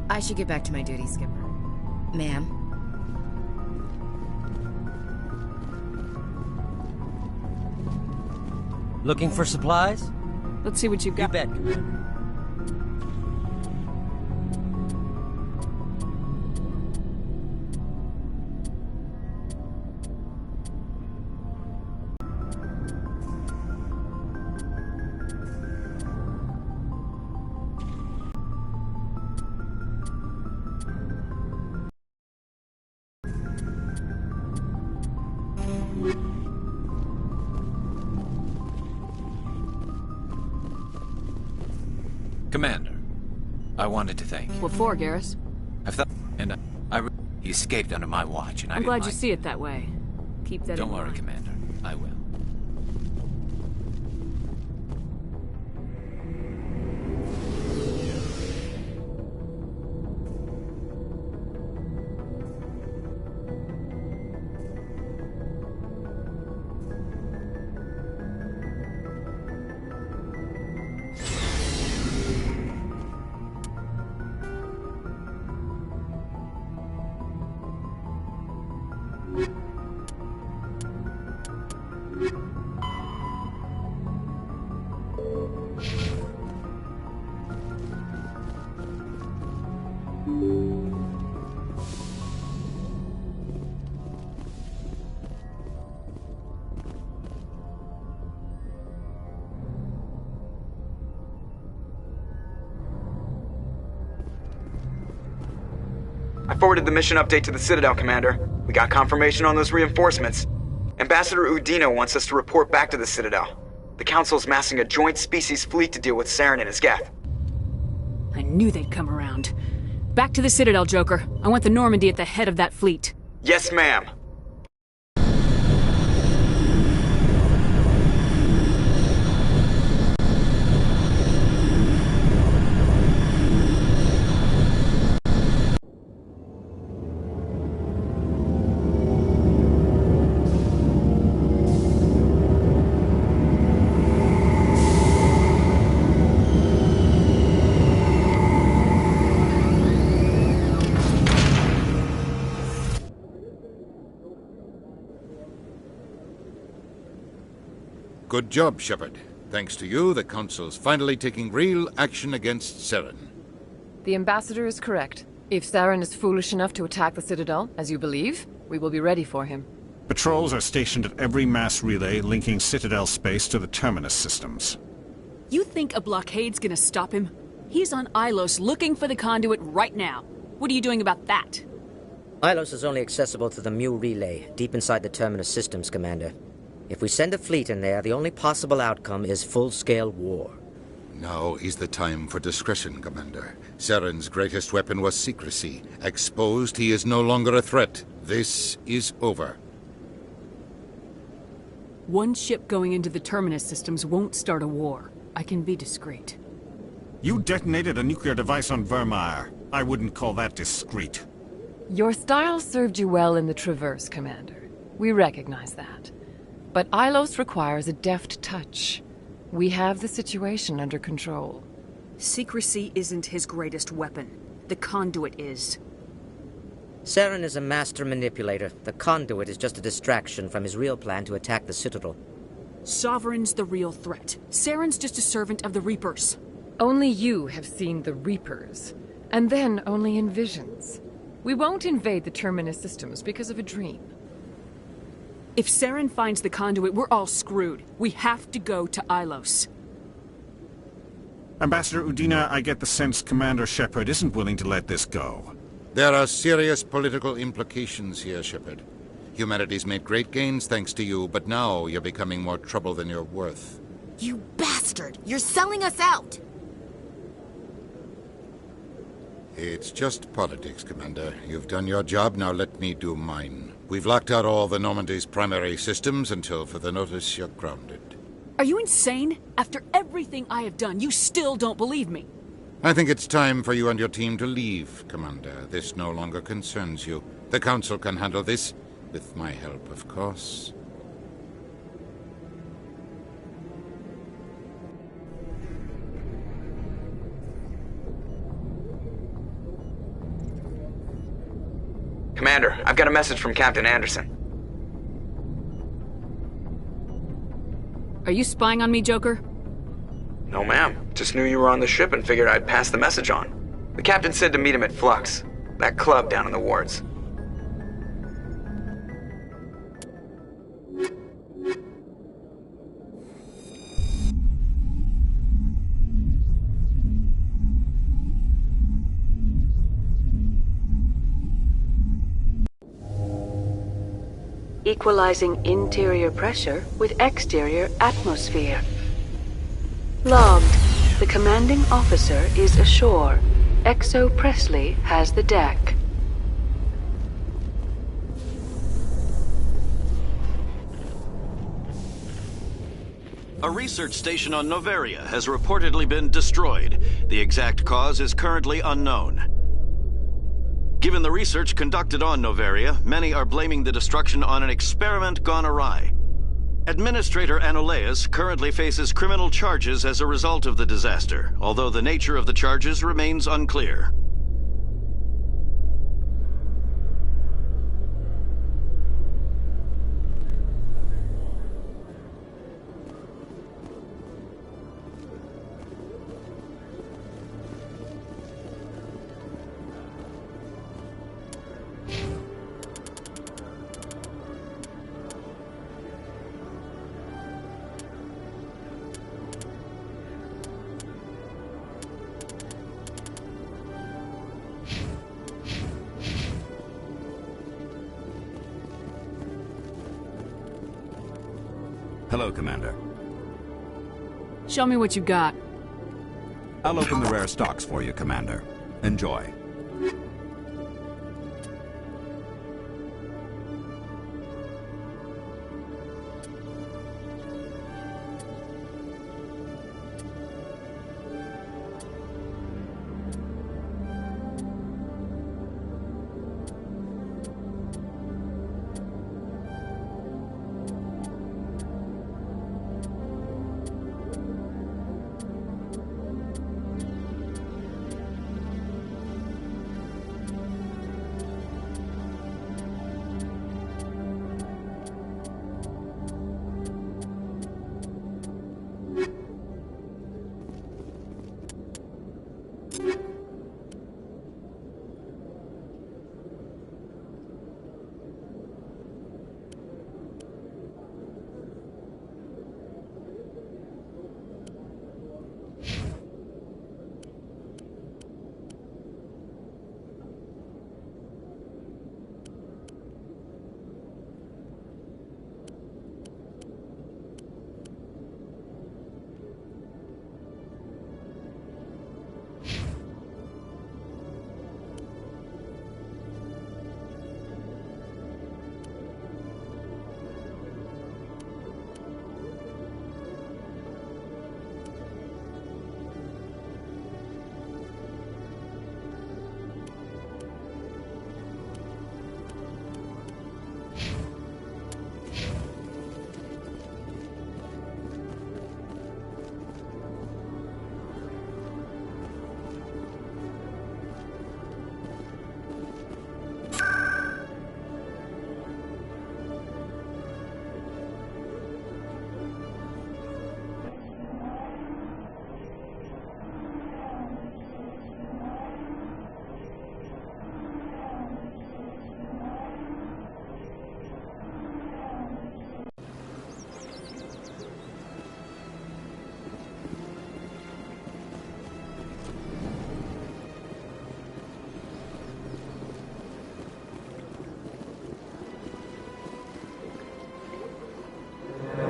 I should get back to my duty, Skipper. Ma'am? Looking for supplies? Let's see what you've got. You bet, Commander. Commander, I wanted to thank you. What for, Garrus? I've thought, and he escaped under my watch, and I'm glad you see it that way. Keep that in Don't worry, mind. Commander. I will. I forwarded the mission update to the Citadel, Commander. We got confirmation on those reinforcements. Ambassador Udina wants us to report back to the Citadel. The Council's massing a joint species fleet to deal with Saren and his Geth. I knew they'd come around. Back to the Citadel, Joker. I want the Normandy at the head of that fleet. Yes, ma'am. Good job, Shepard. Thanks to you, the Council's finally taking real action against Saren. The Ambassador is correct. If Saren is foolish enough to attack the Citadel, as you believe, we will be ready for him. Patrols are stationed at every mass relay linking Citadel space to the Terminus systems. You think a blockade's gonna stop him? He's on Ilos looking for the conduit right now. What are you doing about that? Ilos is only accessible to the Mu relay, deep inside the Terminus systems, Commander. If we send a fleet in there, the only possible outcome is full-scale war. Now is the time for discretion, Commander. Saren's greatest weapon was secrecy. Exposed, he is no longer a threat. This is over. One ship going into the Terminus systems won't start a war. I can be discreet. You detonated a nuclear device on Vermeer. I wouldn't call that discreet. Your style served you well in the Traverse, Commander. We recognize that. But Ilos requires a deft touch. We have the situation under control. Secrecy isn't his greatest weapon. The conduit is. Saren is a master manipulator. The conduit is just a distraction from his real plan to attack the Citadel. Sovereign's the real threat. Saren's just a servant of the Reapers. Only you have seen the Reapers, and then only in visions. We won't invade the Terminus systems because of a dream. If Saren finds the conduit, we're all screwed. We have to go to Ilos. Ambassador Udina, I get the sense Commander Shepard isn't willing to let this go. There are serious political implications here, Shepard. Humanity's made great gains thanks to you, but now you're becoming more trouble than you're worth. You bastard! You're selling us out! It's just politics, Commander. You've done your job, now let me do mine. We've locked out all the Normandy's primary systems until further notice you're grounded. Are you insane? After everything I have done, you still don't believe me. I think it's time for you and your team to leave, Commander. This no longer concerns you. The Council can handle this, with my help, of course. Commander, I've got a message from Captain Anderson. Are you spying on me, Joker? No, ma'am. Just knew you were on the ship and figured I'd pass the message on. The captain said to meet him at Flux, that club down in the wards. Equalizing interior pressure with exterior atmosphere. Logged. The commanding officer is ashore. Exo Presley has the deck. A research station on Noveria has reportedly been destroyed. The exact cause is currently unknown. Given the research conducted on Noveria, many are blaming the destruction on an experiment gone awry. Administrator Anoleus currently faces criminal charges as a result of the disaster, although the nature of the charges remains unclear. Hello, Commander. Show me what you got. I'll open the rare stocks for you, Commander. Enjoy.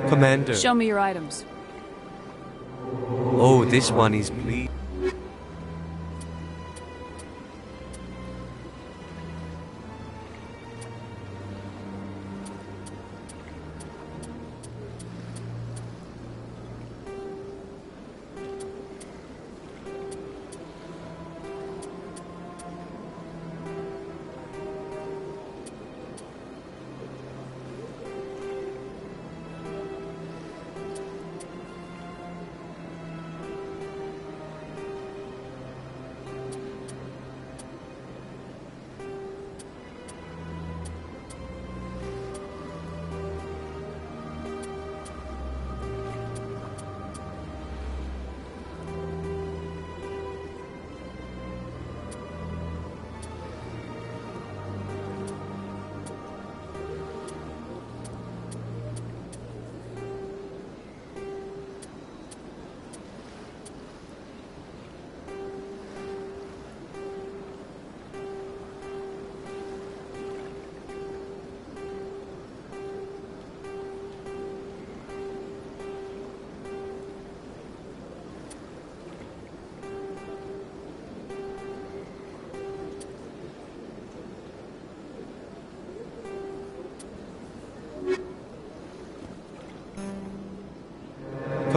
Commander. Show me your items. Oh, this one is bleed.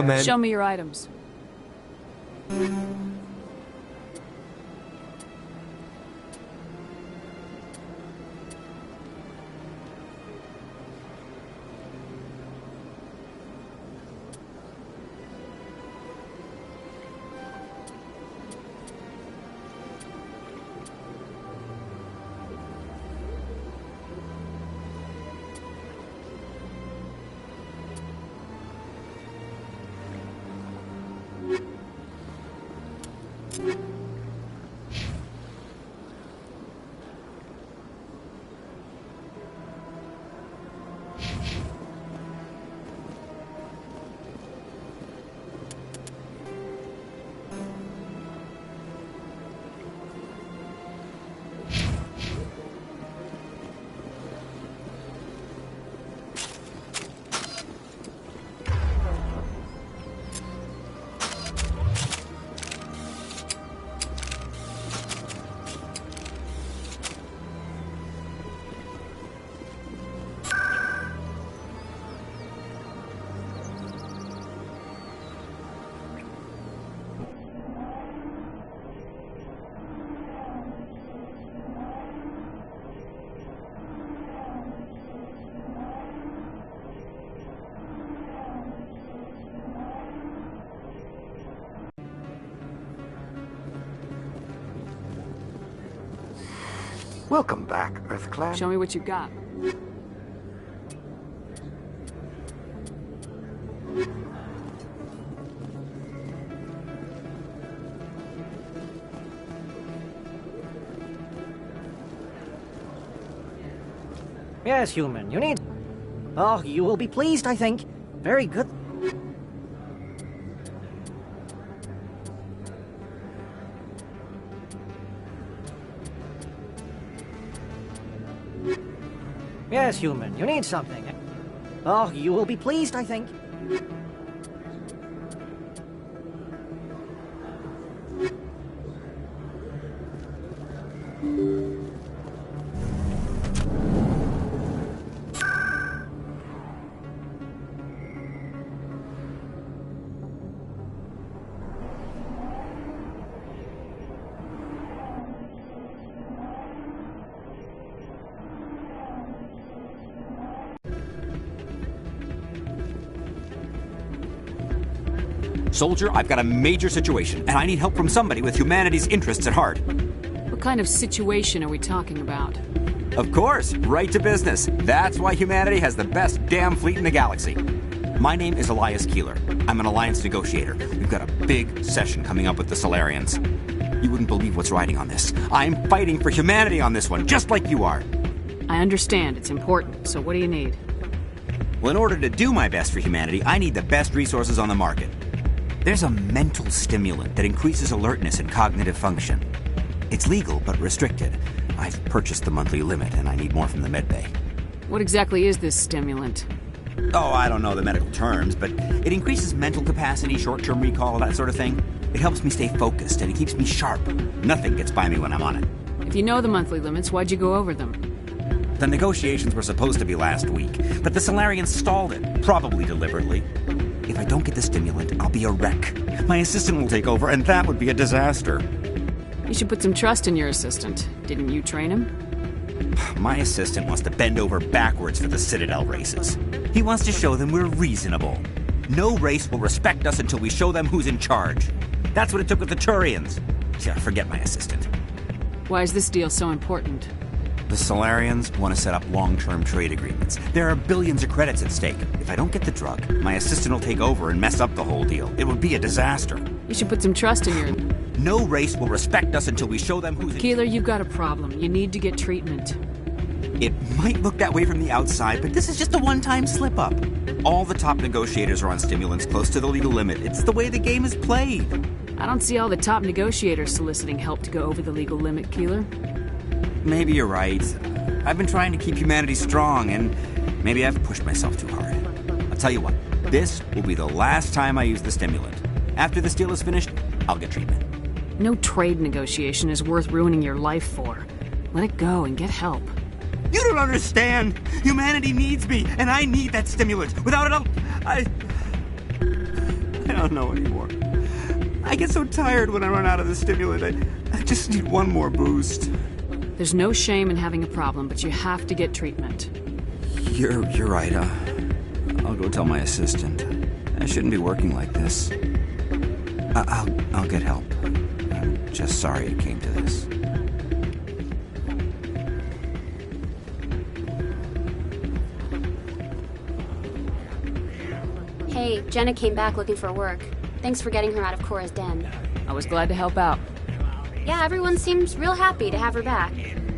Commander. Show me your items. Welcome back, EarthClan. Show me what you got. Yes, human, you need... Oh, you will be pleased, I think. Very good. Yes, human, you need something. Oh, you will be pleased, I think. Soldier, I've got a major situation, and I need help from somebody with humanity's interests at heart. What kind of situation are we talking about? Of course, right to business. That's why humanity has the best damn fleet in the galaxy. My name is Elias Keeler. I'm an alliance negotiator. We've got a big session coming up with the Solarians. You wouldn't believe what's riding on this. I'm fighting for humanity on this one, just like you are. I understand. It's important. So what do you need? Well, in order to do my best for humanity, I need the best resources on the market. There's a mental stimulant that increases alertness and cognitive function. It's legal, but restricted. I've purchased the monthly limit, and I need more from the medbay. What exactly is this stimulant? Oh, I don't know the medical terms, but it increases mental capacity, short-term recall, that sort of thing. It helps me stay focused, and it keeps me sharp. Nothing gets by me when I'm on it. If you know the monthly limits, why'd you go over them? The negotiations were supposed to be last week, but the Solarians stalled it, probably deliberately. If I don't get the stimulant, I'll be a wreck. My assistant will take over, and that would be a disaster. You should put some trust in your assistant. Didn't you train him? My assistant wants to bend over backwards for the Citadel races. He wants to show them we're reasonable. No race will respect us until we show them who's in charge. That's what it took with the Turians. Yeah, forget my assistant. Why is this deal so important? The Solarians want to set up long-term trade agreements. There are billions of credits at stake. If I don't get the drug, my assistant will take over and mess up the whole deal. It would be a disaster. You should put some trust in your... No race will respect us until we show them who's... Keeler, you've got a problem. You need to get treatment. It might look that way from the outside, but this is just a one-time slip-up. All the top negotiators are on stimulants close to the legal limit. It's the way the game is played. I don't see all the top negotiators soliciting help to go over the legal limit, Keeler. Maybe you're right. I've been trying to keep humanity strong, and maybe I've pushed myself too hard. I'll tell you what, this will be the last time I use the stimulant. After this deal is finished, I'll get treatment. No trade negotiation is worth ruining your life for. Let it go and get help. You don't understand! Humanity needs me, and I need that stimulant. Without it, don't know anymore. I get so tired when I run out of the stimulant. I just need one more boost. There's no shame in having a problem, but you have to get treatment. You're right. I'll go tell my assistant. I shouldn't be working like this. I'll get help. I'm just sorry it came to this. Hey, Jenna came back looking for work. Thanks for getting her out of Cora's den. I was glad to help out. Yeah, everyone seems real happy to have her back.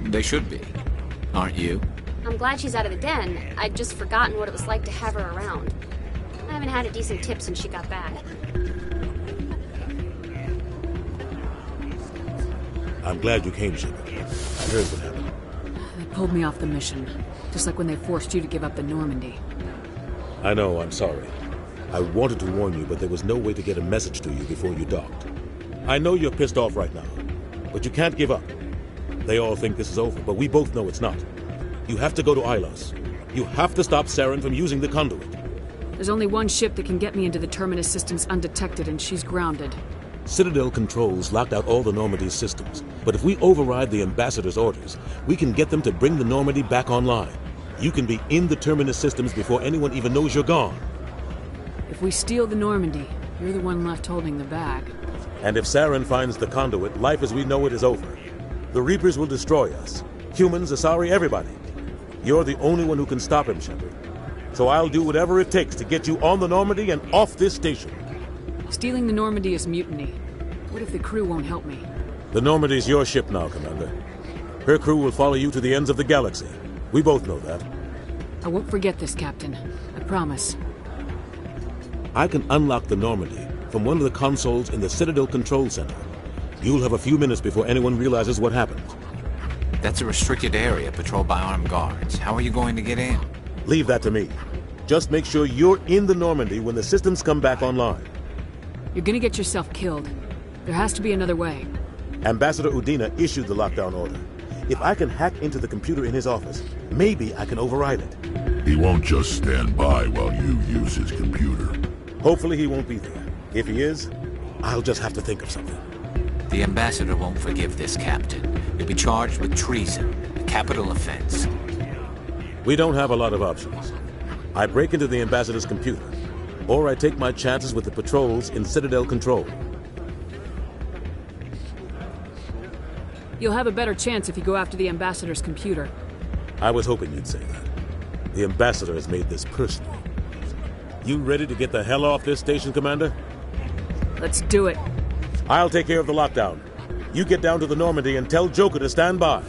They should be. Aren't you? I'm glad she's out of the den. I'd just forgotten what it was like to have her around. I haven't had a decent tip since she got back. I'm glad you came, Shepard. Here's what happened. They pulled me off the mission, just like when they forced you to give up the Normandy. I know, I'm sorry. I wanted to warn you, but there was no way to get a message to you before you docked. I know you're pissed off right now, but you can't give up. They all think this is over, but we both know it's not. You have to go to Ilos. You have to stop Saren from using the conduit. There's only one ship that can get me into the Terminus systems undetected, and she's grounded. Citadel controls locked out all the Normandy's systems, but if we override the Ambassador's orders, we can get them to bring the Normandy back online. You can be in the Terminus systems before anyone even knows you're gone. If we steal the Normandy, you're the one left holding the bag. And if Saren finds the conduit, life as we know it is over. The Reapers will destroy us. Humans, Asari, everybody. You're the only one who can stop him, Shepard. So I'll do whatever it takes to get you on the Normandy and off this station. Stealing the Normandy is mutiny. What if the crew won't help me? The Normandy's your ship now, Commander. Her crew will follow you to the ends of the galaxy. We both know that. I won't forget this, Captain. I promise. I can unlock the Normandy from one of the consoles in the Citadel Control Center. You'll have a few minutes before anyone realizes what happened. That's a restricted area patrolled by armed guards. How are you going to get in? Leave that to me. Just make sure you're in the Normandy when the systems come back online. You're gonna get yourself killed. There has to be another way. Ambassador Udina issued the lockdown order. If I can hack into the computer in his office, maybe I can override it. He won't just stand by while you use his computer. Hopefully he won't be there. If he is, I'll just have to think of something. The Ambassador won't forgive this, Captain. You'll be charged with treason, a capital offense. We don't have a lot of options. I break into the Ambassador's computer, or I take my chances with the patrols in Citadel Control. You'll have a better chance if you go after the Ambassador's computer. I was hoping you'd say that. The Ambassador has made this personal. You ready to get the hell off this station, Commander? Let's do it. I'll take care of the lockdown. You get down to the Normandy and tell Joker to stand by.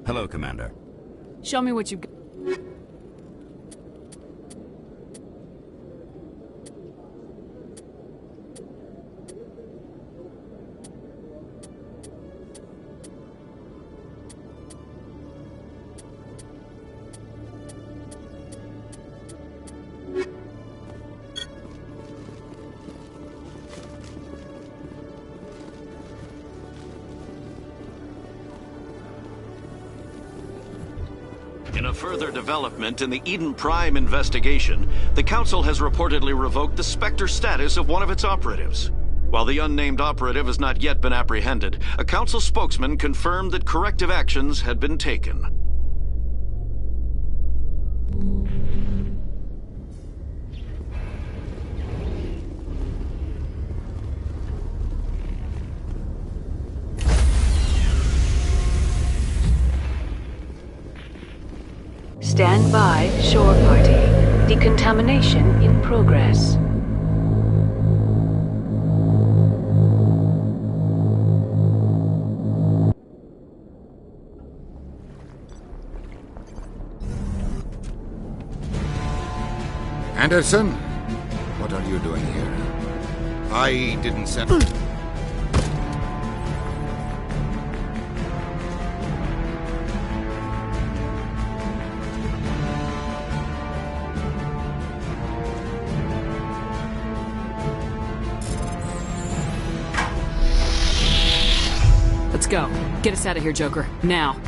Hello, Commander. Show me what you've got. In a further development in the Eden Prime investigation, the Council has reportedly revoked the Spectre status of one of its operatives. While the unnamed operative has not yet been apprehended, a Council spokesman confirmed that corrective actions had been taken. Stand by, shore party. Decontamination in progress. Anderson? What are you doing here? I didn't send... Let's go. Get us out of here, Joker. Now.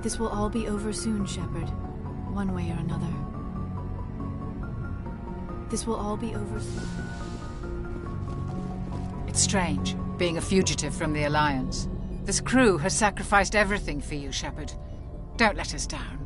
This will all be over soon, Shepard. One way or another. This will all be over soon. It's strange, being a fugitive from the Alliance. This crew has sacrificed everything for you, Shepard. Don't let us down.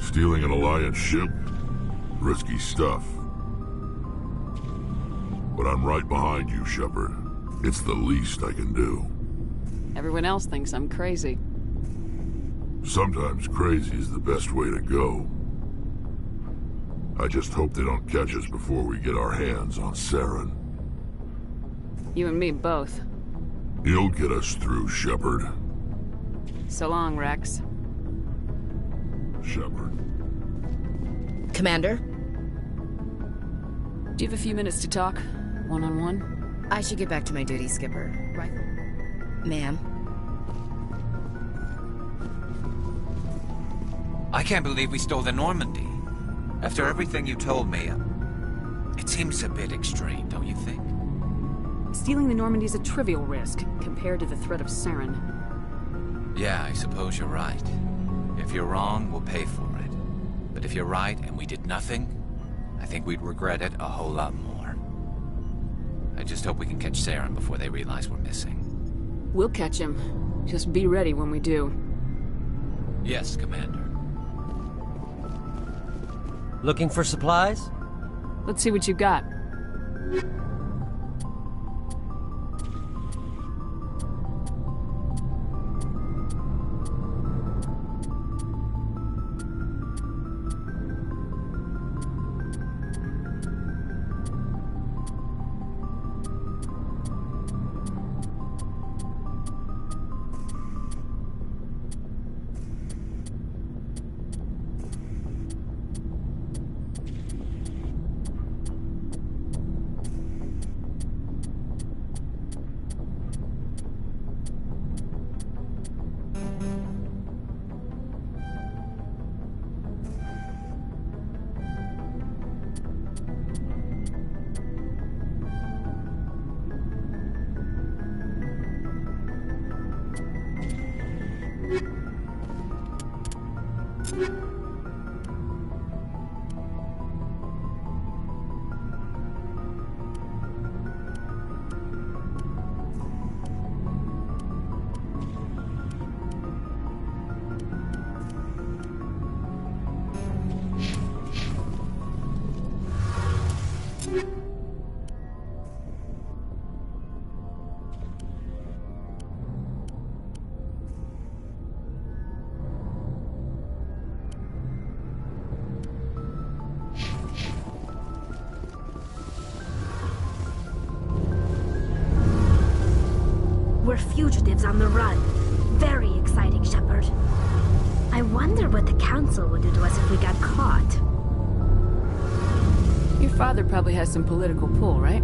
Stealing an Alliance ship? Risky stuff. But I'm right behind you, Shepard. It's the least I can do. Everyone else thinks I'm crazy. Sometimes crazy is the best way to go. I just hope they don't catch us before we get our hands on Saren. You and me both. He'll get us through, Shepard. So long, Rex. Shepard. Commander? Do you have a few minutes to talk? One-on-one? I should get back to my duty, Skipper. Rifle. Ma'am? I can't believe we stole the Normandy. After everything you told me, it seems a bit extreme, don't you think? Stealing the Normandy is a trivial risk compared to the threat of Saren. Yeah, I suppose you're right. If you're wrong, we'll pay for it. But if you're right and we did nothing, I think we'd regret it a whole lot more. I just hope we can catch Saren before they realize we're missing. We'll catch him. Just be ready when we do. Yes, Commander. Looking for supplies? Let's see what you got. We're fugitives on the run. Very exciting, Shepard. I wonder what the Council would do to us if we got caught. Your father probably has some political pull, right?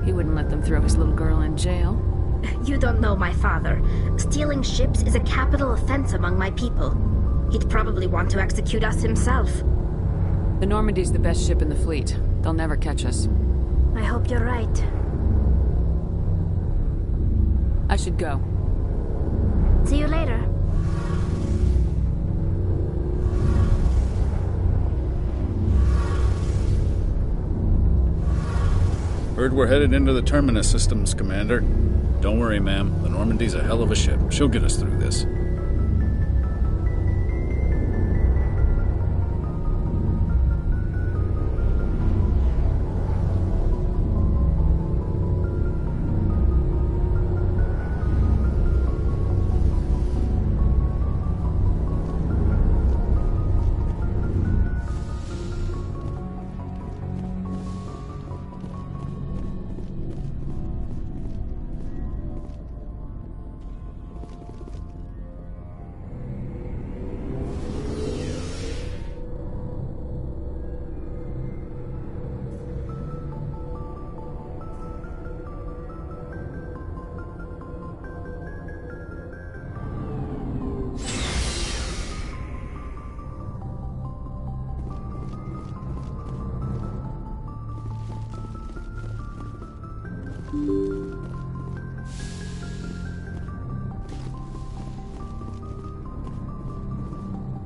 He wouldn't let them throw his little girl in jail. You don't know my father. Stealing ships is a capital offense among my people. He'd probably want to execute us himself. The Normandy's the best ship in the fleet. They'll never catch us. I hope you're right. I should go. See you later. Heard we're headed into the Terminus systems, Commander. Don't worry, ma'am. The Normandy's a hell of a ship. She'll get us through this.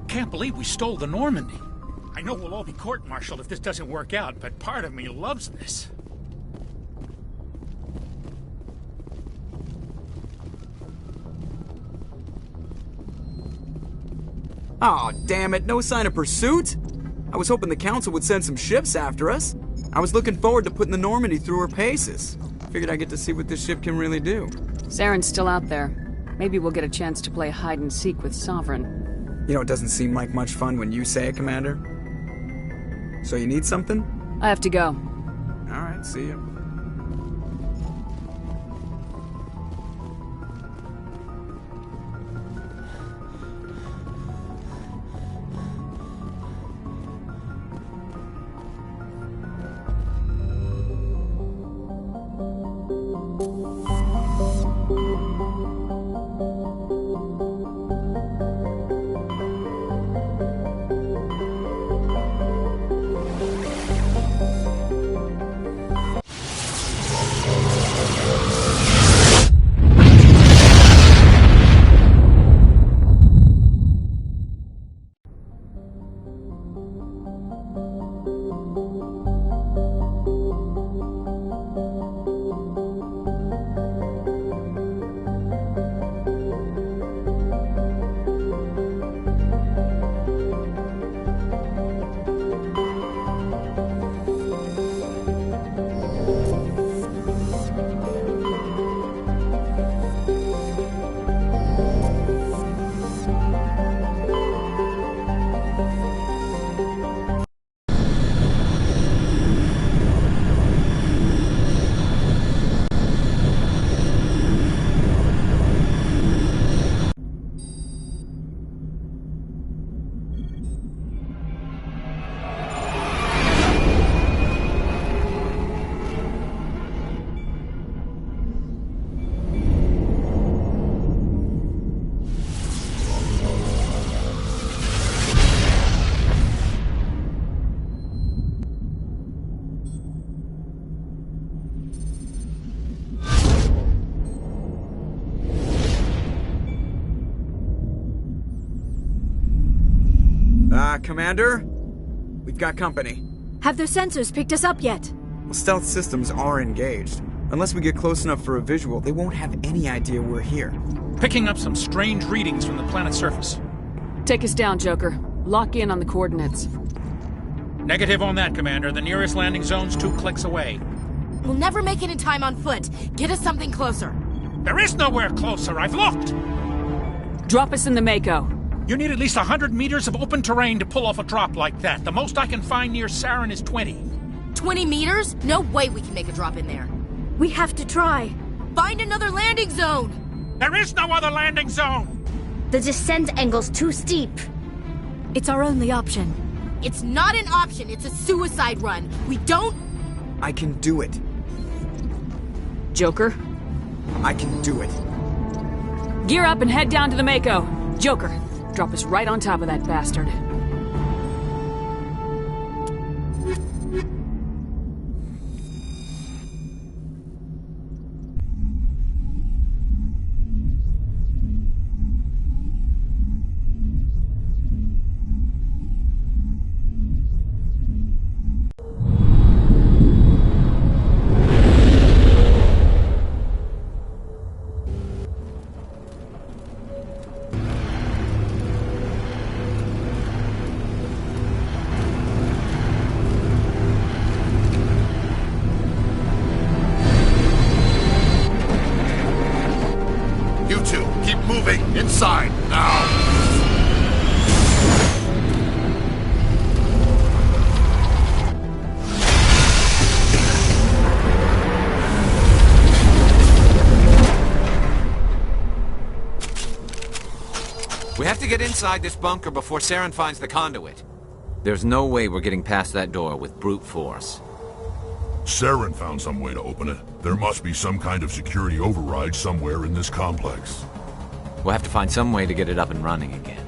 Can't believe we stole the Normandy. I know we'll all be court-martialed if this doesn't work out, but part of me loves this. Aw, damn it, no sign of pursuit? I was hoping the Council would send some ships after us. I was looking forward to putting the Normandy through her paces. Figured I'd get to see what this ship can really do. Saren's still out there. Maybe we'll get a chance to play hide-and-seek with Sovereign. You know, it doesn't seem like much fun when you say it, Commander. So you need something? I have to go. Alright, see ya. Commander? We've got company. Have their sensors picked us up yet? Well, stealth systems are engaged. Unless we get close enough for a visual, they won't have any idea we're here. Picking up some strange readings from the planet's surface. Take us down, Joker. Lock in on the coordinates. Negative on that, Commander. The nearest landing zone's 2 clicks away. We'll never make it in time on foot. Get us something closer. There is nowhere closer. I've looked. Drop us in the Mako. You need at least 100 meters of open terrain to pull off a drop like that. The most I can find near Saren is 20. 20 meters? No way we can make a drop in there. We have to try. Find another landing zone! There is no other landing zone! The descent angle's too steep. It's our only option. It's not an option, it's a suicide run. We don't... I can do it. Joker? I can do it. Gear up and head down to the Mako. Joker, drop us right on top of that bastard. Inside, now! We have to get inside this bunker before Saren finds the conduit. There's no way we're getting past that door with brute force. Saren found some way to open it. There must be some kind of security override somewhere in this complex. We'll have to find some way to get it up and running again.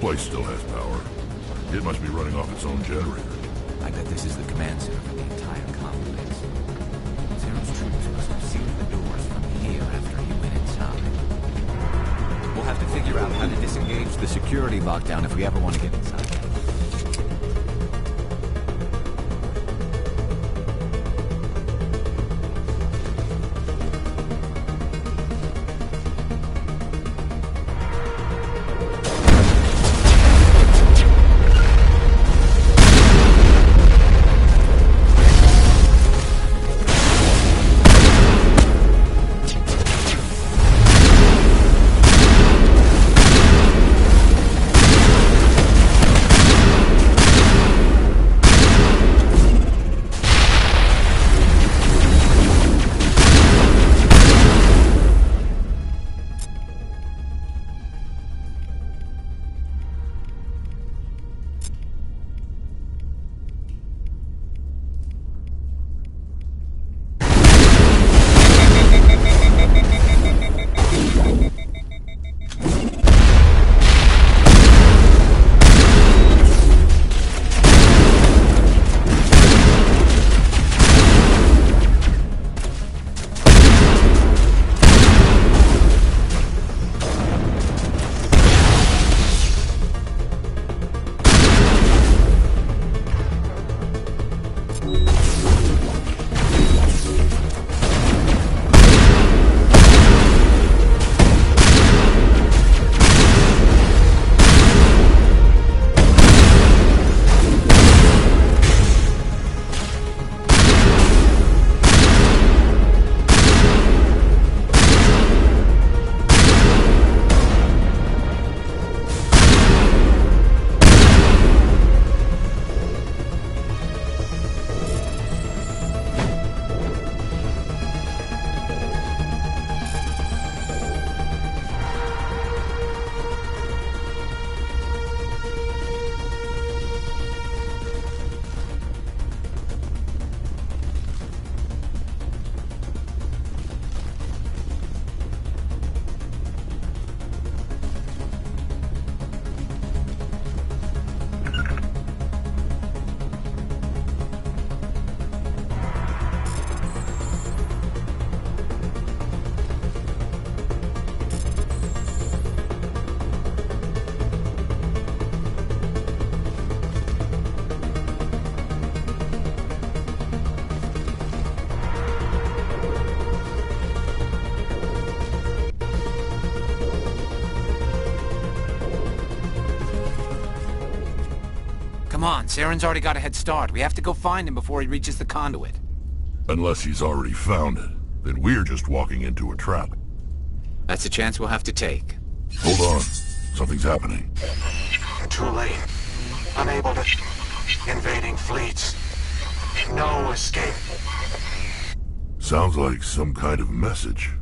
place still has power. It must be running off its own generator. I bet this is the command center for the entire complex. Zero's troops must have sealed the doors from here after he went inside. We'll have to figure out how to disengage the security lockdown if we ever want to get inside. Come on, Saren's already got a head start. We have to go find him before he reaches the conduit. Unless he's already found it, then we're just walking into a trap. That's a chance we'll have to take. Hold on. Something's happening. Too late. Unable to... Invading fleets. No escape. Sounds like some kind of message.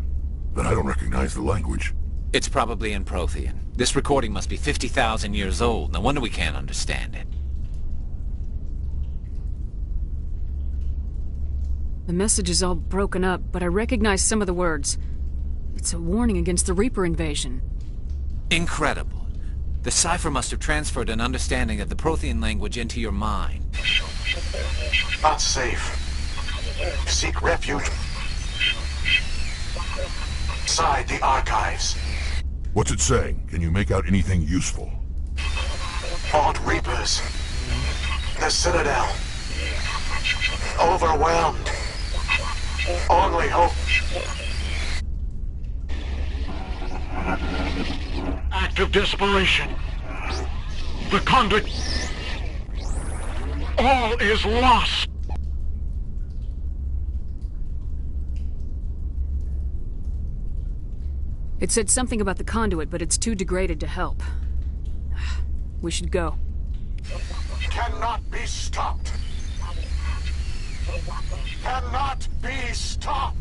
But I don't recognize the language. It's probably in Prothean. This recording must be 50,000 years old. No wonder we can't understand it. The message is all broken up, but I recognize some of the words. It's a warning against the Reaper invasion. Incredible. The cipher must have transferred an understanding of the Prothean language into your mind. Not safe. Seek refuge inside the archives. What's it saying? Can you make out anything useful? Fought Reapers. The Citadel. Overwhelmed. Only hope. Act of desperation. The conduit. All is lost. It said something about the conduit, but it's too degraded to help. We should go. Cannot be stopped. Cannot be stopped.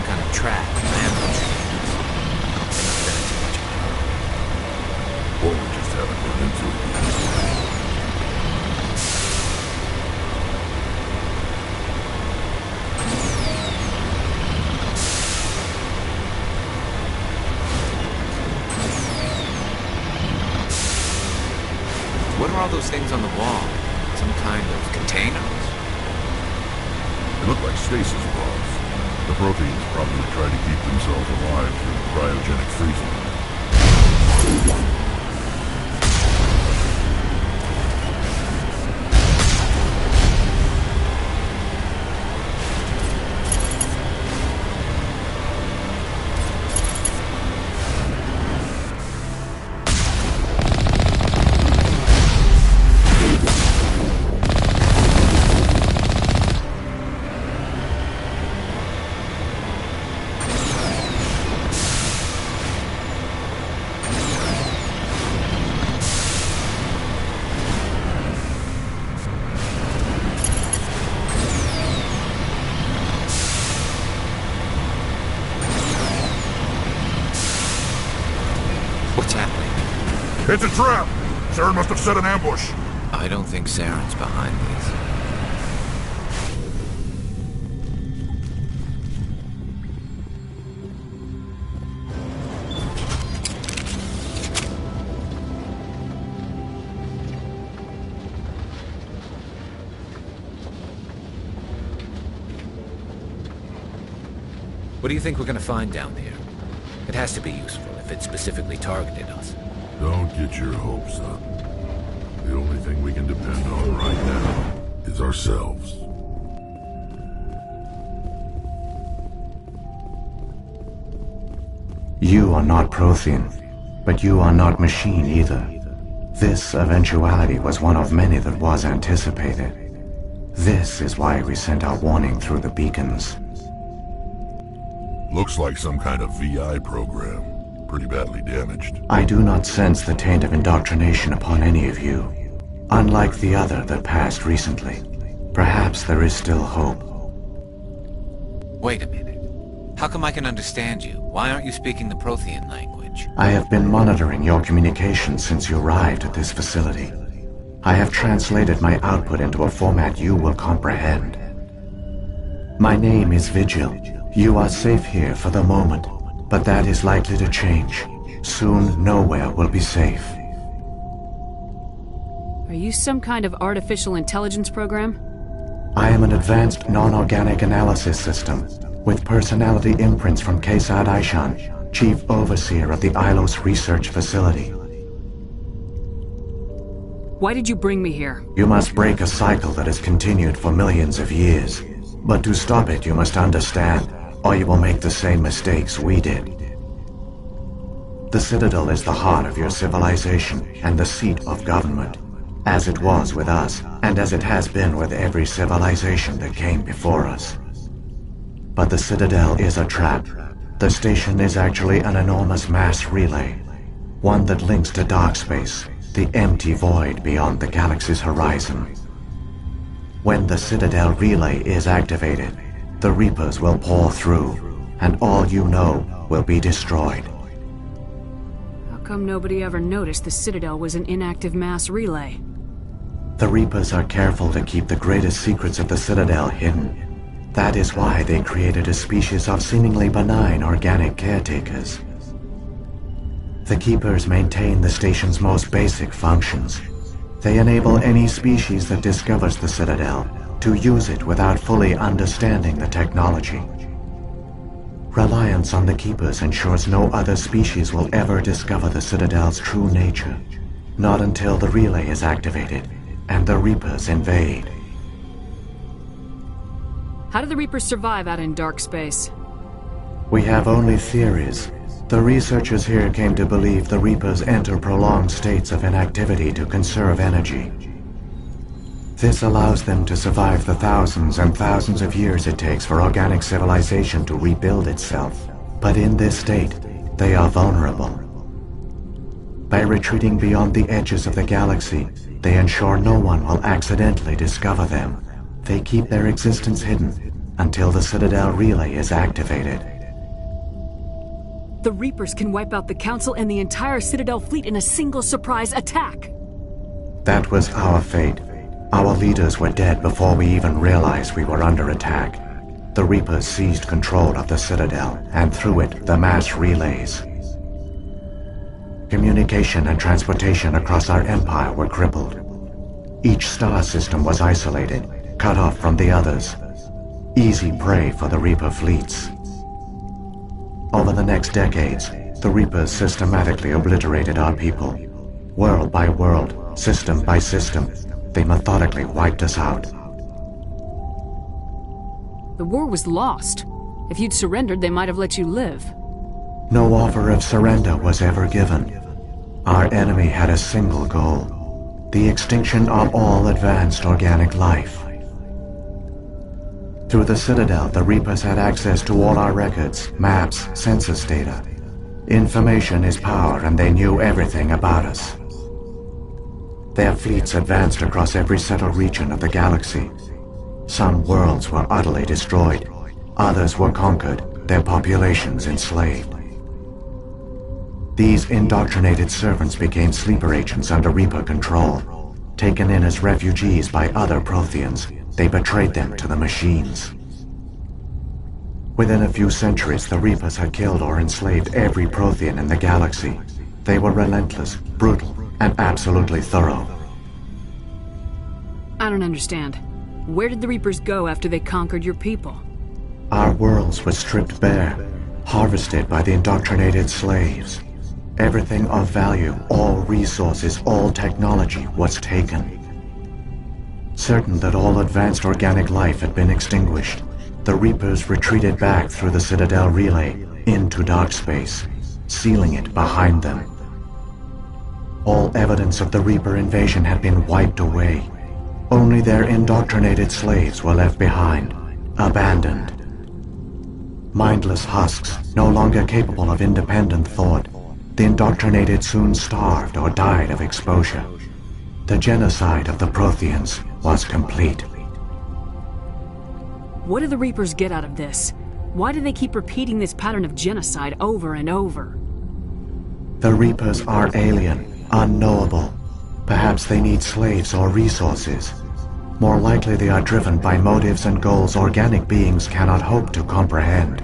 kind of trap, an ambush. Or we just haven't run into it yet. What are all those things on the wall? Some kind of containers? They look like stasis pods. The Protheans probably try to keep themselves alive through cryogenic freezing. What's happening? It's a trap! Saren must have set an ambush. I don't think Saren's behind this. What do you think we're gonna find down there? It has to be useful if it specifically targeted us. Don't get your hopes up. The only thing we can depend on right now is ourselves. You are not Prothean, but you are not machine either. This eventuality was one of many that was anticipated. This is why we sent our warning through the beacons. Looks like some kind of VI program. Pretty badly damaged. I do not sense the taint of indoctrination upon any of you. Unlike the other that passed recently. Perhaps there is still hope. Wait a minute. How come I can understand you? Why aren't you speaking the Prothean language? I have been monitoring your communications since you arrived at this facility. I have translated my output into a format you will comprehend. My name is Vigil. You are safe here for the moment. But that is likely to change. Soon, nowhere will be safe. Are you some kind of artificial intelligence program? I am an advanced non-organic analysis system, with personality imprints from Kesad Aishan, Chief Overseer of the Ilos Research Facility. Why did you bring me here? You must break a cycle that has continued for millions of years. But to stop it, you must understand, or you will make the same mistakes we did. The Citadel is the heart of your civilization and the seat of government, as it was with us, and as it has been with every civilization that came before us. But the Citadel is a trap. The station is actually an enormous mass relay, one that links to dark space, the empty void beyond the galaxy's horizon. When the Citadel relay is activated, the Reapers will pour through, and all you know will be destroyed. How come nobody ever noticed the Citadel was an inactive mass relay? The Reapers are careful to keep the greatest secrets of the Citadel hidden. That is why they created a species of seemingly benign organic caretakers. The Keepers maintain the station's most basic functions. They enable any species that discovers the Citadel to use it without fully understanding the technology. Reliance on the Keepers ensures no other species will ever discover the Citadel's true nature. Not until the relay is activated and the Reapers invade. How do the Reapers survive out in dark space? We have only theories. The researchers here came to believe the Reapers enter prolonged states of inactivity to conserve energy. This allows them to survive the thousands and thousands of years it takes for organic civilization to rebuild itself. But in this state, they are vulnerable. By retreating beyond the edges of the galaxy, they ensure no one will accidentally discover them. They keep their existence hidden until the Citadel relay is activated. The Reapers can wipe out the Council and the entire Citadel fleet in a single surprise attack. That was our fate. Our leaders were dead before we even realized we were under attack. The Reapers seized control of the Citadel, and through it, the mass relays. Communication and transportation across our empire were crippled. Each star system was isolated, cut off from the others. Easy prey for the Reaper fleets. Over the next decades, the Reapers systematically obliterated our people. World by world, system by system, they methodically wiped us out. The war was lost. If you'd surrendered, they might have let you live. No offer of surrender was ever given. Our enemy had a single goal: the extinction of all advanced organic life. Through the Citadel, the Reapers had access to all our records, maps, census data. Information is power, and they knew everything about us. Their fleets advanced across every settled region of the galaxy. Some worlds were utterly destroyed. Others were conquered, their populations enslaved. These indoctrinated servants became sleeper agents under Reaper control. Taken in as refugees by other Protheans, they betrayed them to the machines. Within a few centuries, the Reapers had killed or enslaved every Prothean in the galaxy. They were relentless, brutal, and absolutely thorough. I don't understand. Where did the Reapers go after they conquered your people? Our worlds were stripped bare, harvested by the indoctrinated slaves. Everything of value, all resources, all technology was taken. Certain that all advanced organic life had been extinguished, the Reapers retreated back through the Citadel relay into dark space, sealing it behind them. All evidence of the Reaper invasion had been wiped away. Only their indoctrinated slaves were left behind, abandoned. Mindless husks, no longer capable of independent thought, the indoctrinated soon starved or died of exposure. The genocide of the Protheans was complete. What do the Reapers get out of this? Why do they keep repeating this pattern of genocide over and over? The Reapers are alien, unknowable. Perhaps they need slaves or resources. More likely they are driven by motives and goals organic beings cannot hope to comprehend.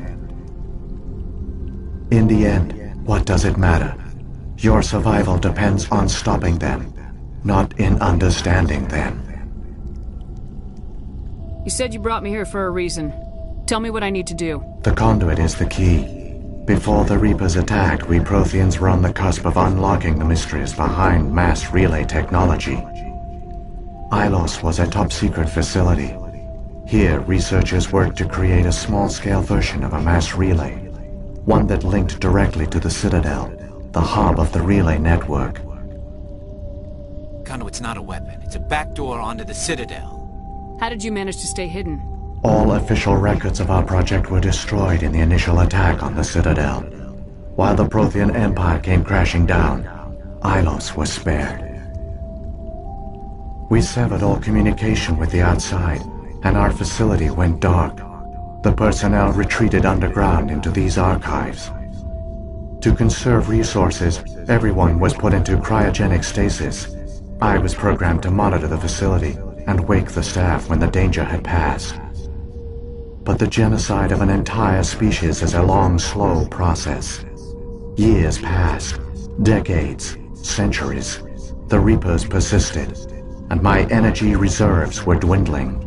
In the end, what does it matter? Your survival depends on stopping them, not in understanding them. You said you brought me here for a reason. Tell me what I need to do. The conduit is the key. Before the Reapers attacked, we Protheans were on the cusp of unlocking the mysteries behind mass relay technology. Ilos was a top-secret facility. Here, researchers worked to create a small-scale version of a mass relay, one that linked directly to the Citadel, the hub of the relay network. Conduit's not a weapon. It's a backdoor onto the Citadel. How did you manage to stay hidden? All official records of our project were destroyed in the initial attack on the Citadel. While the Prothean Empire came crashing down, Ilos was spared. We severed all communication with the outside, and our facility went dark. The personnel retreated underground into these archives. To conserve resources, everyone was put into cryogenic stasis. I was programmed to monitor the facility and wake the staff when the danger had passed. But the genocide of an entire species is a long, slow process. Years passed, decades, centuries. The Reapers persisted, and my energy reserves were dwindling.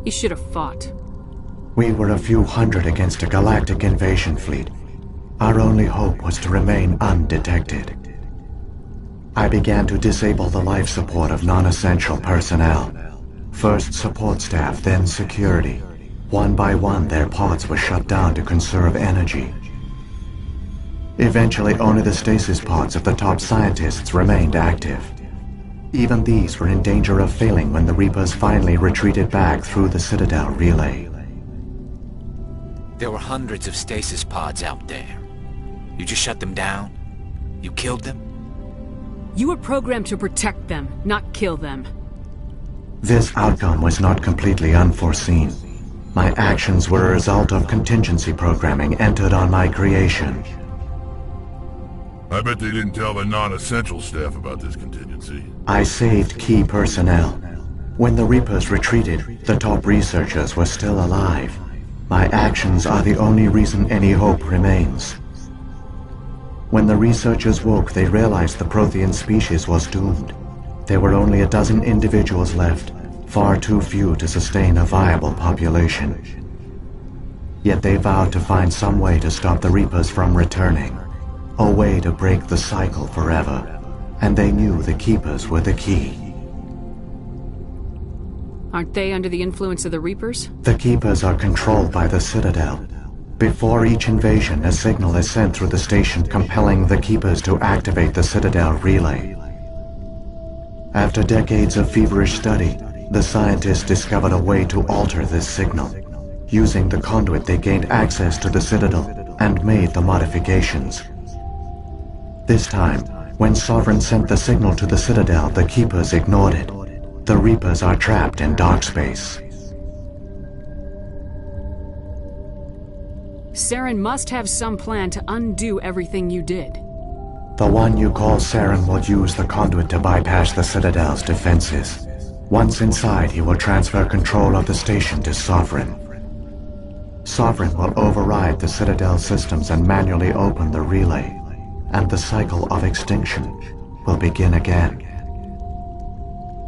You should have fought. We were a few hundred against a galactic invasion fleet. Our only hope was to remain undetected. I began to disable the life support of non-essential personnel. First support staff, then security. One by one, their pods were shut down to conserve energy. Eventually, only the stasis pods of the top scientists remained active. Even these were in danger of failing when the Reapers finally retreated back through the Citadel relay. There were hundreds of stasis pods out there. You just shut them down? You killed them? You were programmed to protect them, not kill them. This outcome was not completely unforeseen. My actions were a result of contingency programming entered on my creation. I bet they didn't tell the non-essential staff about this contingency. I saved key personnel. When the Reapers retreated, the top researchers were still alive. My actions are the only reason any hope remains. When the researchers woke, they realized the Prothean species was doomed. There were only a dozen individuals left, far too few to sustain a viable population. Yet they vowed to find some way to stop the Reapers from returning. A way to break the cycle forever. And they knew the Keepers were the key. Aren't they under the influence of the Reapers? The Keepers are controlled by the Citadel. Before each invasion, a signal is sent through the station compelling the Keepers to activate the Citadel relay. After decades of feverish study, the scientists discovered a way to alter this signal. Using the conduit, they gained access to the Citadel and made the modifications. This time, when Sovereign sent the signal to the Citadel, the Keepers ignored it. The Reapers are trapped in dark space. Saren must have some plan to undo everything you did. The one you call Saren will use the conduit to bypass the Citadel's defenses. Once inside, he will transfer control of the station to Sovereign. Sovereign will override the Citadel systems and manually open the relay, and the cycle of extinction will begin again.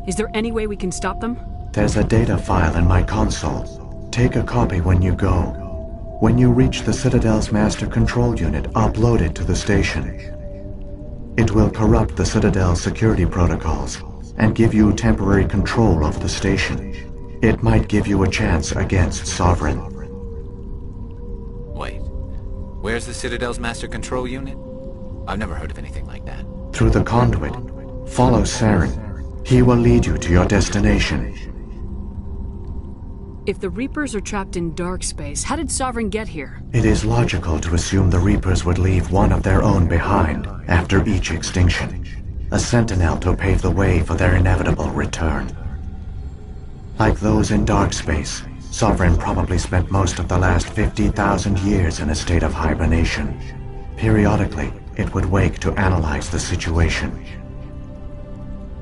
Is there any way we can stop them? There's a data file in my console. Take a copy when you go. When you reach the Citadel's master control unit, upload it to the station. It will corrupt the Citadel's security protocols and give you temporary control of the station. It might give you a chance against Sovereign. Wait, where's the Citadel's master control unit? I've never heard of anything like that. Through the conduit, follow Saren. He will lead you to your destination. If the Reapers are trapped in dark space, how did Sovereign get here? It is logical to assume the Reapers would leave one of their own behind after each extinction. A sentinel to pave the way for their inevitable return. Like those in dark space, Sovereign probably spent most of the last 50,000 years in a state of hibernation. Periodically, it would wake to analyze the situation.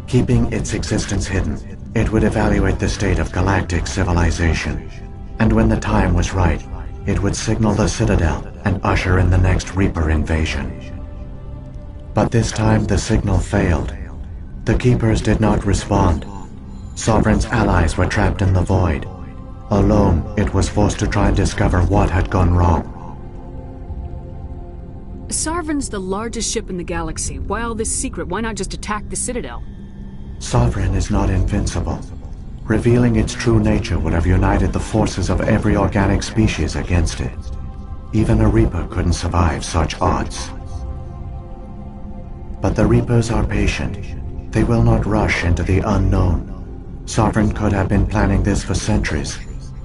Keeping its existence hidden, it would evaluate the state of galactic civilization. And when the time was right, it would signal the Citadel and usher in the next Reaper invasion. But this time the signal failed. The Keepers did not respond. Sovereign's allies were trapped in the void. Alone, it was forced to try and discover what had gone wrong. Sovereign's the largest ship in the galaxy. Why all this secret? Why not just attack the Citadel? Sovereign is not invincible. Revealing its true nature would have united the forces of every organic species against it. Even a Reaper couldn't survive such odds. But the Reapers are patient. They will not rush into the unknown. Sovereign could have been planning this for centuries,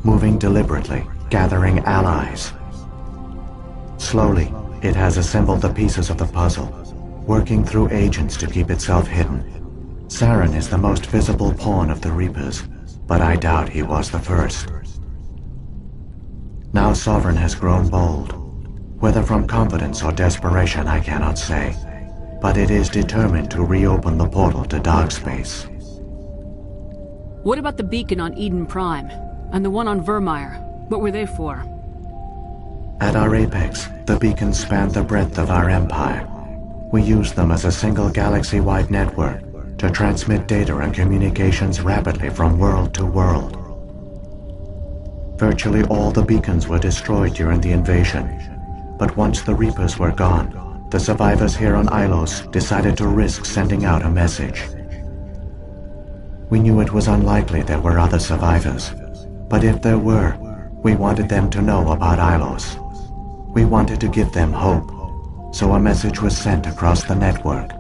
moving deliberately, gathering allies. Slowly, it has assembled the pieces of the puzzle, working through agents to keep itself hidden. Saren is the most visible pawn of the Reapers, but I doubt he was the first. Now Sovereign has grown bold. Whether from confidence or desperation, I cannot say. But it is determined to reopen the portal to dark space. What about the beacon on Eden Prime? And the one on Vermeer? What were they for? At our apex, the beacons spanned the breadth of our empire. We used them as a single galaxy-wide network to transmit data and communications rapidly from world to world. Virtually all the beacons were destroyed during the invasion, but once the Reapers were gone, the survivors here on Ilos decided to risk sending out a message. We knew it was unlikely there were other survivors, but if there were, we wanted them to know about Ilos. We wanted to give them hope, so a message was sent across the network.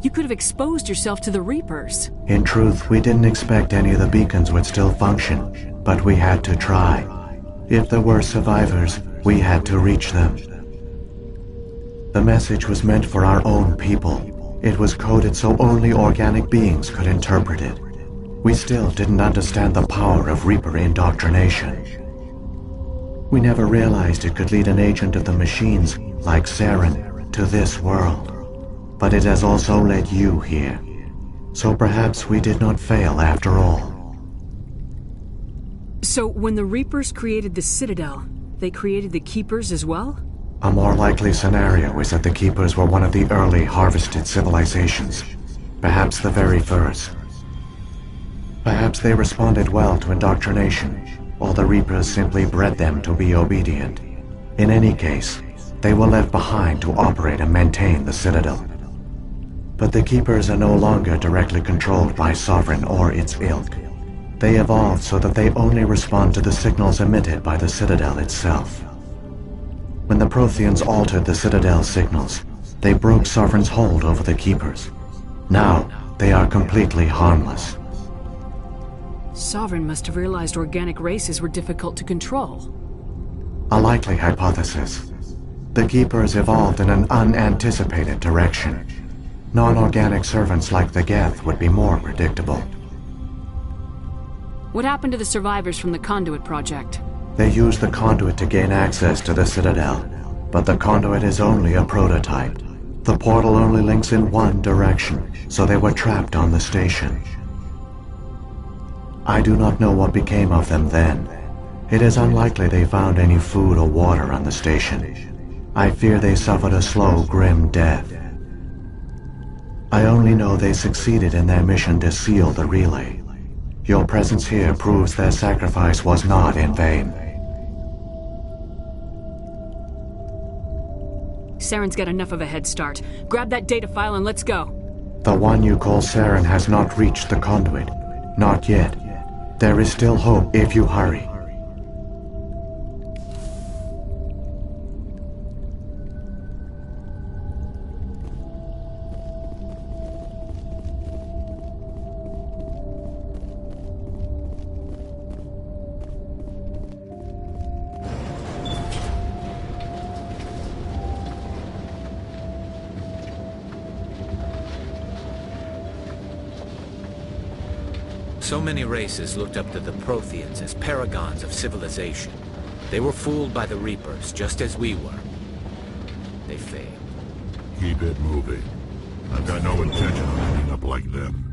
You could have exposed yourself to the Reapers. In truth, we didn't expect any of the beacons would still function, but we had to try. If there were survivors, we had to reach them. The message was meant for our own people. It was coded so only organic beings could interpret it. we still didn't understand the power of Reaper indoctrination. We never realized it could lead an agent of the machines, like Saren, to this world. But it has also led you here. So perhaps we did not fail after all. So when the Reapers created the Citadel, they created the Keepers as well? A more likely scenario is that the Keepers were one of the early harvested civilizations. Perhaps the very first. Perhaps they responded well to indoctrination, or the Reapers simply bred them to be obedient. In any case, they were left behind to operate and maintain the Citadel. But the Keepers are no longer directly controlled by Sovereign or its ilk. They evolved so that they only respond to the signals emitted by the Citadel itself. When the Protheans altered the Citadel's signals, they broke Sovereign's hold over the Keepers. Now, they are completely harmless. Sovereign must have realized organic races were difficult to control. A likely hypothesis. The Keepers evolved in an unanticipated direction. Non-organic servants like the Geth would be more predictable. What happened to the survivors from the Conduit project? They used the Conduit to gain access to the Citadel, but the Conduit is only a prototype. The portal only links in one direction, so they were trapped on the station. I do not know what became of them then. It is unlikely they found any food or water on the station. I fear they suffered a slow, grim death. I only know they succeeded in their mission to seal the relay. Your presence here proves their sacrifice was not in vain. Saren's got enough of a head start. Grab that data file and let's go. The one you call Saren has not reached the Conduit. Not yet. There is still hope if you hurry. So many races looked up to the Protheans as paragons of civilization. They were fooled by the Reapers, just as we were. They failed. Keep it moving. I've got no intention of ending up like them.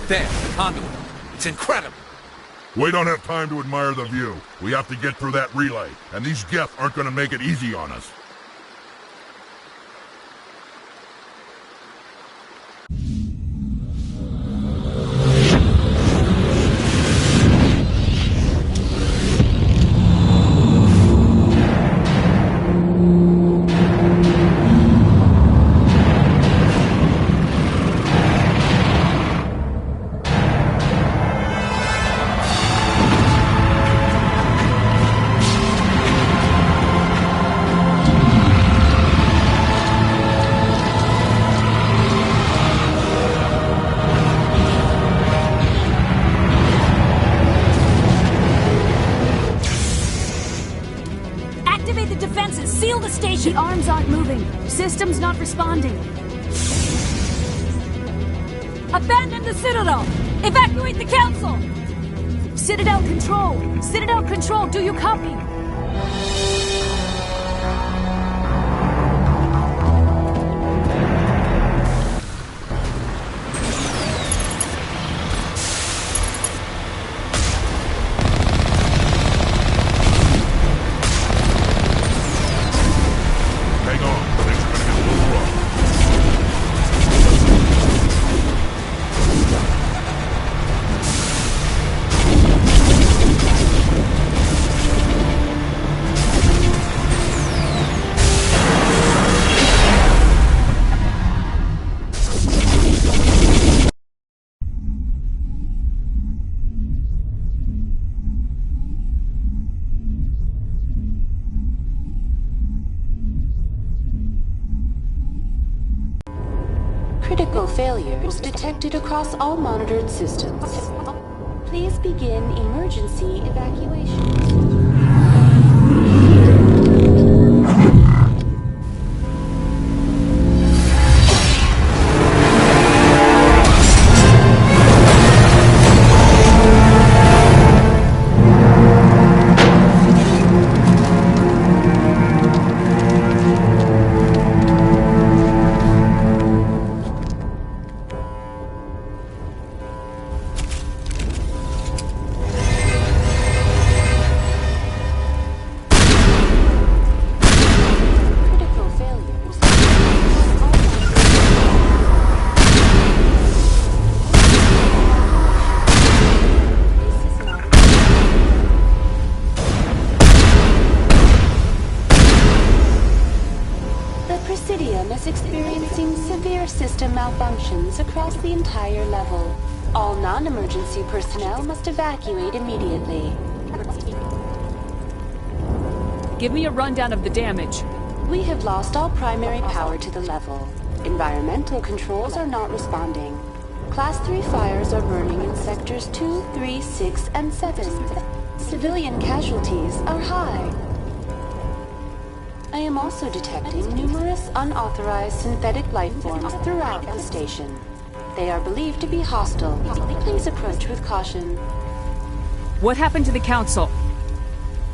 there, the conduit. It's incredible. We don't have time to admire the view. We have to get through that relay, and these Geth aren't gonna make it easy on us. Seal the station! The arms aren't moving. System's not responding. Abandon the Citadel! Evacuate the Council! Citadel Control! Citadel Control, do you copy? Critical failures detected across all monitored systems. Please begin emergency evacuation. Experiencing severe system malfunctions across the entire level. All non-emergency personnel must evacuate immediately. Give me a rundown of the damage. We have lost all primary power to the level. Environmental controls are not responding. Class 3 fires are burning in sectors 2, 3, 6, and 7. Civilian casualties are high. I am also detecting numerous unauthorized synthetic life forms throughout the station. They are believed to be hostile. Please approach with caution. What happened to the Council?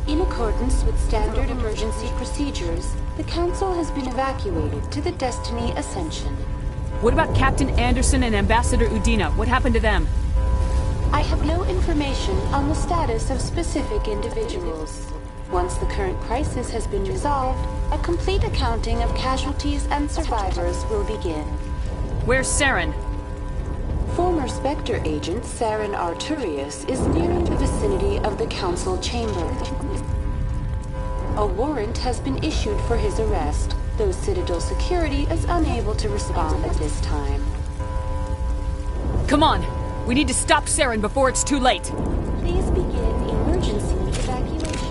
In accordance with standard emergency procedures, the Council has been evacuated to the Destiny Ascension. What about Captain Anderson and Ambassador Udina? What happened to them? I have no information on the status of specific individuals. Once the current crisis has been resolved, a complete accounting of casualties and survivors will begin. Where's Saren? Former Spectre agent Saren Arturius is nearing the vicinity of the Council chamber. A warrant has been issued for his arrest, though Citadel security is unable to respond at this time. Come on! We need to stop Saren before it's too late! Please begin emergency evacuation.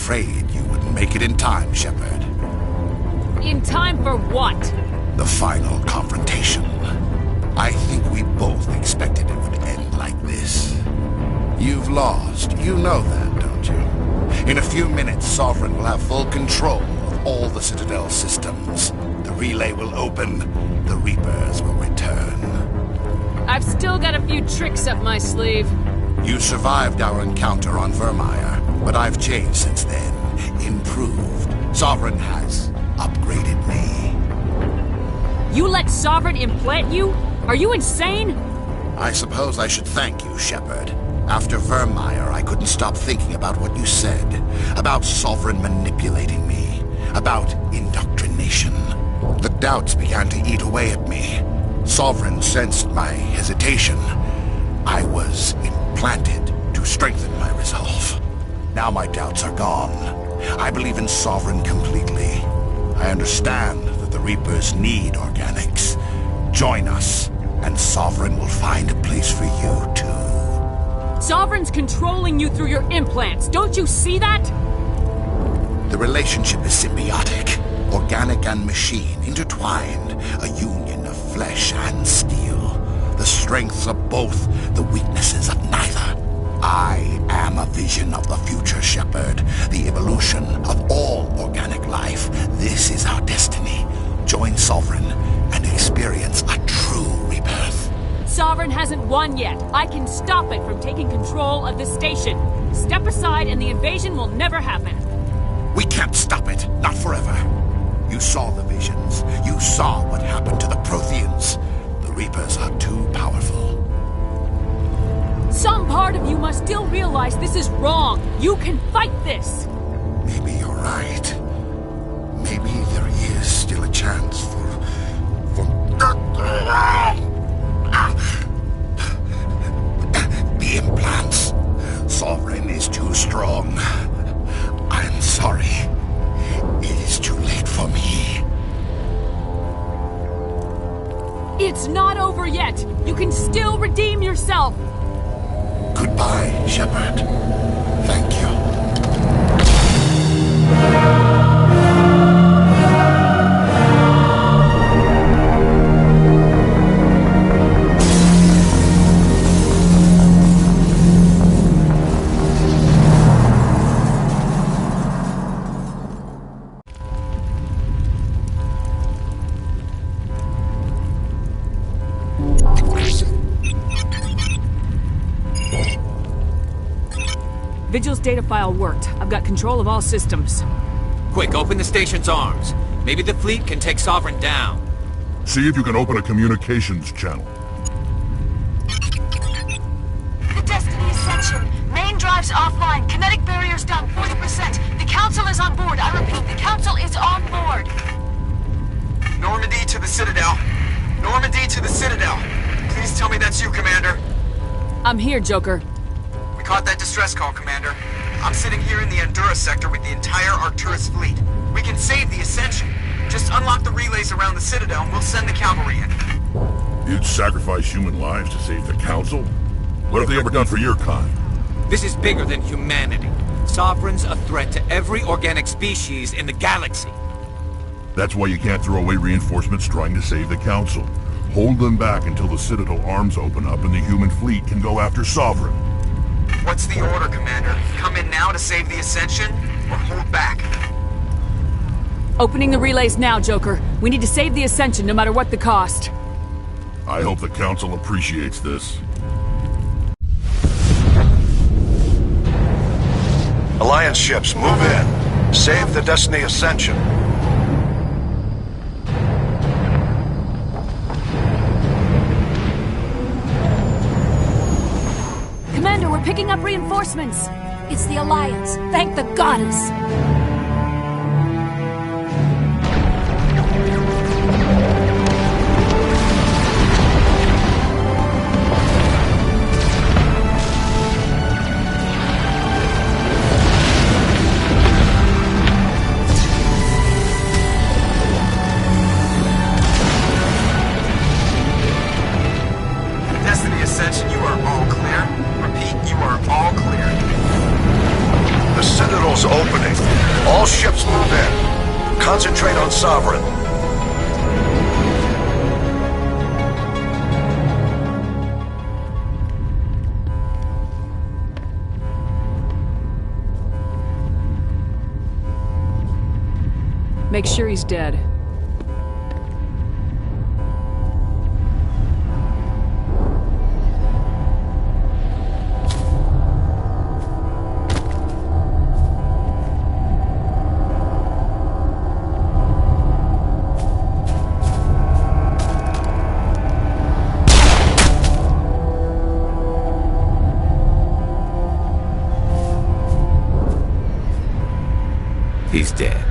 afraid you wouldn't make it in time, Shepard. In time for what? The final confrontation. I think we both expected it would end like this. You've lost. You know that, don't you? In a few minutes, Sovereign will have full control of all the Citadel systems. The relay will open. The Reapers will return. I've still got a few tricks up my sleeve. You survived our encounter on Vermeer, but I've changed since then. Improved. Sovereign has upgraded me. You let Sovereign implant you? Are you insane? I suppose I should thank you, Shepard. After Vermeer, I couldn't stop thinking about what you said. About Sovereign manipulating me. About indoctrination. The doubts began to eat away at me. Sovereign sensed my hesitation. I was implanted to strengthen my resolve. Now my doubts are gone. I believe in Sovereign completely. I understand that the Reapers need organics. Join us, and Sovereign will find a place for you, too. Sovereign's controlling you through your implants. Don't you see that? The relationship is symbiotic. Organic and machine, intertwined. A union of flesh and steel. The strengths of both, the weaknesses of neither. I am a vision of the future, Shepard. The evolution of all organic life. This is our destiny. Join Sovereign and experience a true rebirth. Sovereign hasn't won yet. I can stop it from taking control of the station. Step aside and the invasion will never happen. We can't stop it. Not forever. You saw the visions. You saw what happened to the Protheans. The Reapers are too powerful. Some part of you must still realize this is wrong. You can fight this. Maybe you're right. Maybe there is still a chance for the implants. Sovereign is too strong. I'm sorry. It is too late for me. It's not over yet. You can still redeem yourself. Goodbye, Shepard. Thank you. Vigil's data file worked. I've got control of all systems. Quick, open the station's arms. Maybe the fleet can take Sovereign down. See if you can open a communications channel. The Destiny Ascension. Main drives offline. Kinetic barriers down 40%. The Council is on board. I repeat, the Council is on board. Normandy to the Citadel. Normandy to the Citadel. Please tell me that's you, Commander. I'm here, Joker. We caught that distress call, Commander. I'm sitting here in the Endura sector with the entire Arcturus fleet. We can save the Ascension. Just unlock the relays around the Citadel and we'll send the cavalry in. You'd sacrifice human lives to save the Council? What have they ever done for your kind? This is bigger than humanity. Sovereign's a threat to every organic species in the galaxy. That's why you can't throw away reinforcements trying to save the Council. Hold them back until the Citadel arms open up and the human fleet can go after Sovereign. What's the order, Commander? Come in now to save the Ascension, or hold back? Opening the relays now, Joker. We need to save the Ascension no matter what the cost. I hope the Council appreciates this. Alliance ships, move in. Save the Destiny Ascension. Commander, we're picking up reinforcements. It's the Alliance. Thank the goddess. Destiny Ascension, you are all clear. Repeat, you are all clear. The Citadel's opening. Sovereign. Make sure he's dead. He's dead.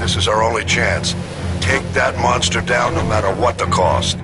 This is our only chance. Take that monster down no matter what the cost.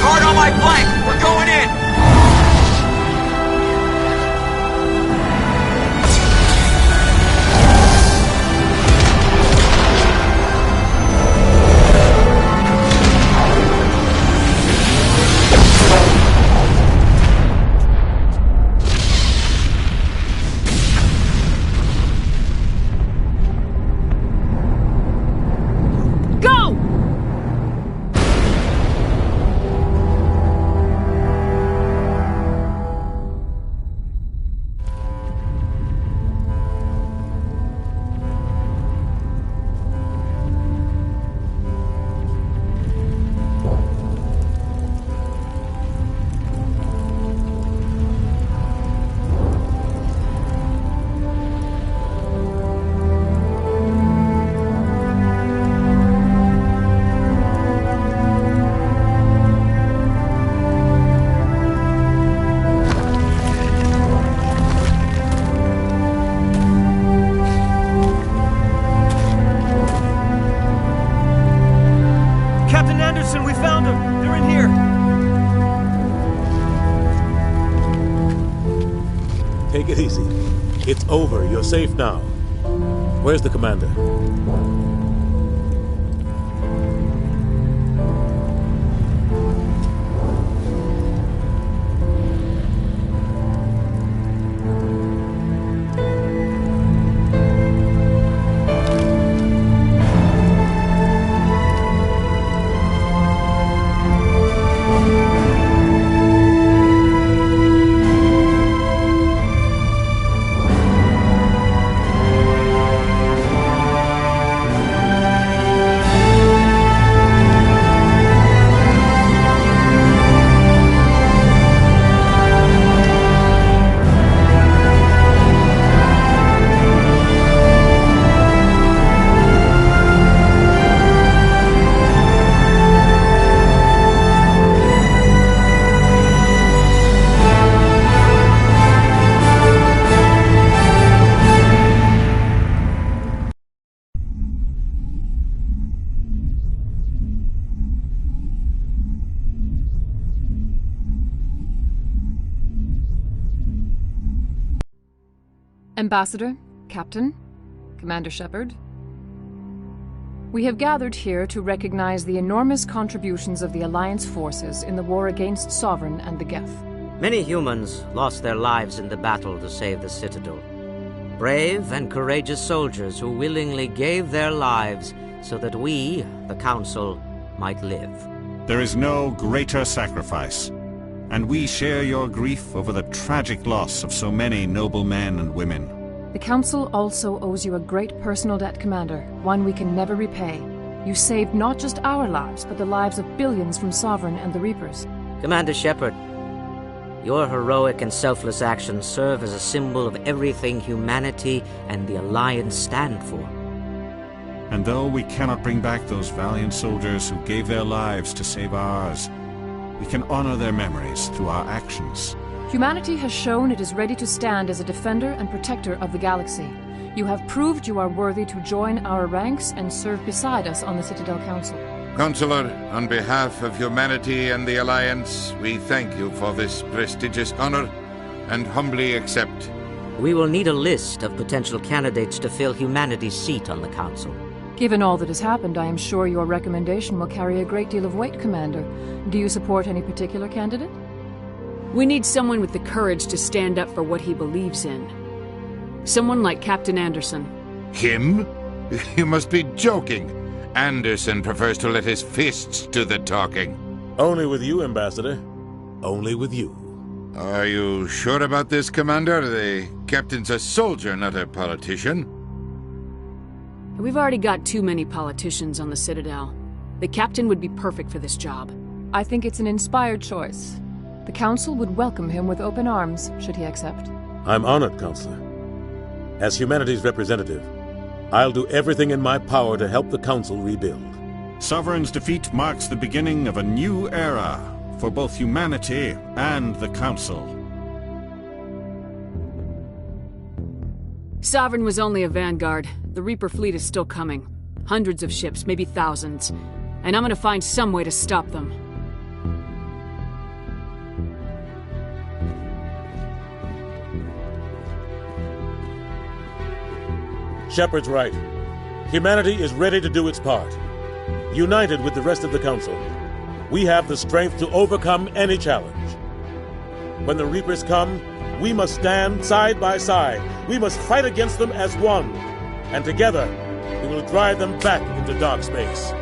Hard on my flank! We're going in! Take it easy. It's over. You're safe now. Where's the commander? Ambassador, Captain, Commander Shepard. We have gathered here to recognize the enormous contributions of the Alliance forces in the war against Sovereign and the Geth. Many humans lost their lives in the battle to save the Citadel. Brave and courageous soldiers who willingly gave their lives so that we, the Council, might live. There is no greater sacrifice, and we share your grief over the tragic loss of so many noble men and women. The Council also owes you a great personal debt, Commander, one we can never repay. You saved not just our lives, but the lives of billions from Sovereign and the Reapers. Commander Shepard, your heroic and selfless actions serve as a symbol of everything humanity and the Alliance stand for. And though we cannot bring back those valiant soldiers who gave their lives to save ours, we can honor their memories through our actions. Humanity has shown it is ready to stand as a defender and protector of the galaxy. You have proved you are worthy to join our ranks and serve beside us on the Citadel Council. Counselor, on behalf of humanity and the Alliance, we thank you for this prestigious honor and humbly accept. We will need a list of potential candidates to fill humanity's seat on the Council. Given all that has happened, I am sure your recommendation will carry a great deal of weight, Commander. Do you support any particular candidate? We need someone with the courage to stand up for what he believes in. Someone like Captain Anderson. Him? You must be joking. Anderson prefers to let his fists do the talking. Only with you, Ambassador. Only with you. Are you sure about this, Commander? The captain's a soldier, not a politician. We've already got too many politicians on the Citadel. The captain would be perfect for this job. I think it's an inspired choice. The Council would welcome him with open arms, should he accept. I'm honored, Counselor. As humanity's representative, I'll do everything in my power to help the Council rebuild. Sovereign's defeat marks the beginning of a new era for both humanity and the Council. Sovereign was only a vanguard. The Reaper fleet is still coming. Hundreds of ships, maybe thousands. And I'm gonna find some way to stop them. Shepard's right. Humanity is ready to do its part. United with the rest of the Council, we have the strength to overcome any challenge. When the Reapers come, we must stand side by side. We must fight against them as one. And together, we will drive them back into dark space.